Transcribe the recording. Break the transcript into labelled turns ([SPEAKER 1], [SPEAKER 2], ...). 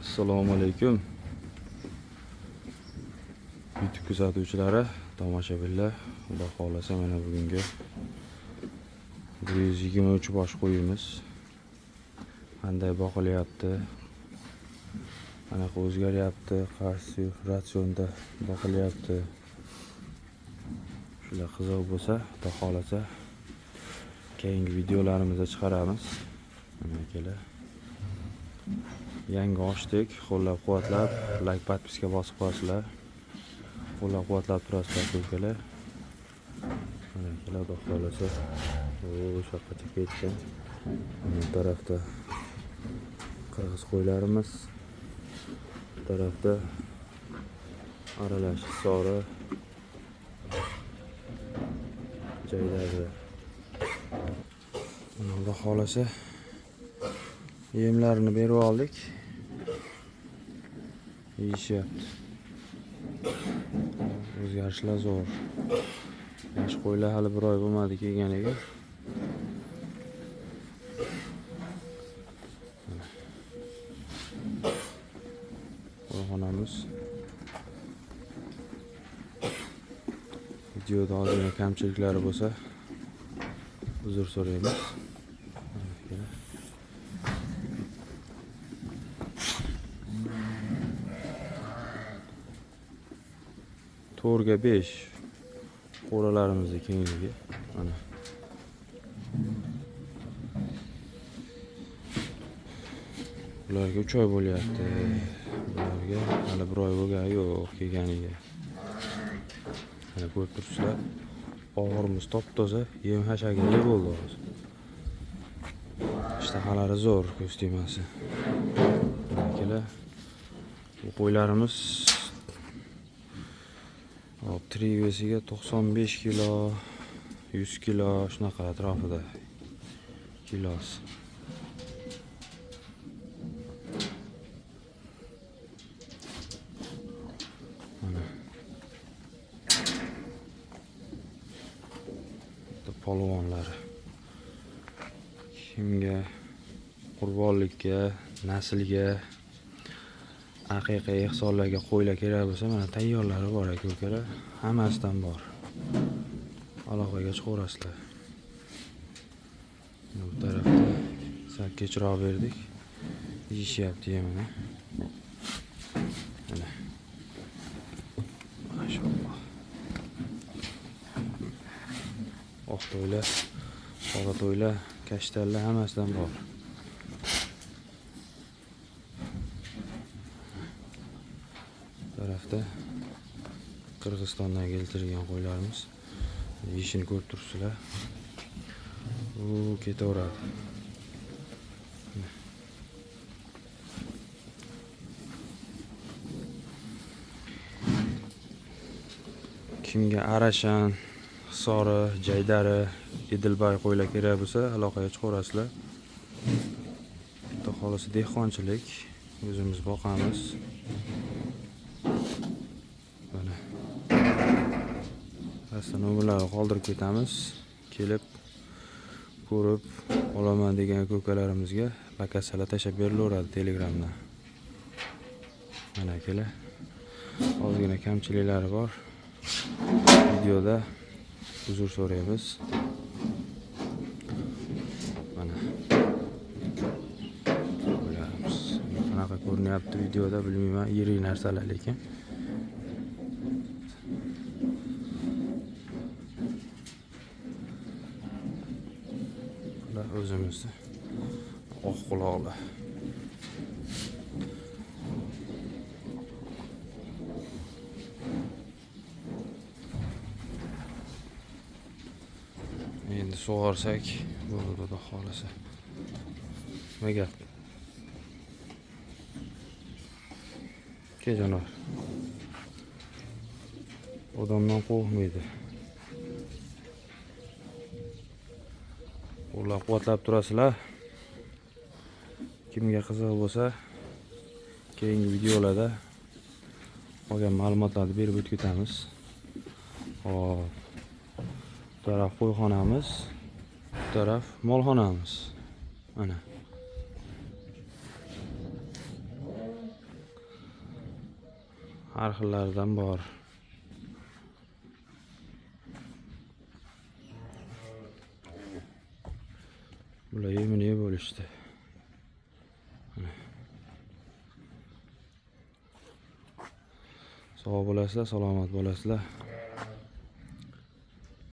[SPEAKER 1] Assalomu alaykum. YouTube kuzatuvchilari, tomoshabinlar, xudo xolasa mana bugungi 123 bosh qo'yimiz qanday boqilyapti, qanaqa o'zgaryapti, qaysi ratsionda boqilyapti. Shular qiziq bo'lsa, xudo xolasa keyingi videolarimizda chiqaramiz. Mana kelar. Yangi ochdik, qo'llab-quvvatlab, like, podpiska bosib qo'yasizlar. Qo'llab-quvvatlab turasizlar ko'kalar. Mana kelar, xudo xolasa. O'sha yoqqacha ketgan. Bu tarafda qirg'iz qo'ylarimiz, bu tarafda aralash sori joylarda. Xudo xolasa yemlarini berib oldik. Yeyishyapti. O'zgarishlar zo'r. Yosh qo'ylar hali bir oy bo'lmadi kelganiga. Qo'yxonamiz. Videoda ozgina kamchiliklari bo'lsa uzr so'raymiz. To'rga 5 qo'ralarimizni kengligi mana. Ularga 3 oy bo'lyapti. Ularga hali bir oy bo'lgani yo'q kelganiga. Mana ko'rib turibsizlar. Og'irimiz top-toza, yem hashagini bo'ldi hozir. Ishtahalari zo'r ko'stimasi. Kelar. Bu qo'ylarimiz trivesiga 95 kilo, 100 kilo shunaqa atrofida kilosi. Mana. Polvonlari. Kimga qurbonlikka, naslga, haqiqiy ehsonlarga qo'ylar kerak bo'lsa, mana tayyorlari bor aka-ukalar. Hammasidan bor. Aloqaga chiqaverasizlar. Bu tarafda sal kechroq berdik. Yeyishyapti yemini. Mana. Mashalloh. Oq to'ylar, qora to'ylar, kashtanlar hammasidan bor. Tarafda Qirg'izistondan keltirilgan qo'ylarimiz. Yeyishini ko'rib turibsizlar. U ketaveradi. Kimga Arashan, Sori, Jaydari, Idilbay qo'ylar kerak bo'lsa, aloqaga chiqaverasizlar. Xudo xolasa dehqonchilik, o'zimiz boqamiz. Mana. Asnolarni qoldirib ketamiz. Kelib ko'rib olaman degan ko'kalarimizga lokatsiyalar tashab berilaveradi Telegramdan. Mana kelar. Ozgina kamchiliklari bor. Videoda uzr so'raymiz. Mana. Qo'ylarimiz. Qanaqa ko'rinyapti videoda bilmayman, yirik narsalar lekin. O'zimizni oq quloqlar. Endi sug'orsak bo'ladi, xudo xolasa. Nima gap? Ke jonor. Odamdan qo'rqmaydi. Qo'llab-quvvatlab turasizlar. Kimga qiziq bo'lsa, keyingi videolarda qolgan ma'lumotlarni berib o'tib ketamiz. Hop. Bu taraf qo'yxonamiz, bu taraf molxonamiz. Mana. har xillaridan bor. Bular yemini yeb bo'lishdi. Sog' bo'lasizlar, salomat bo'lasizlar.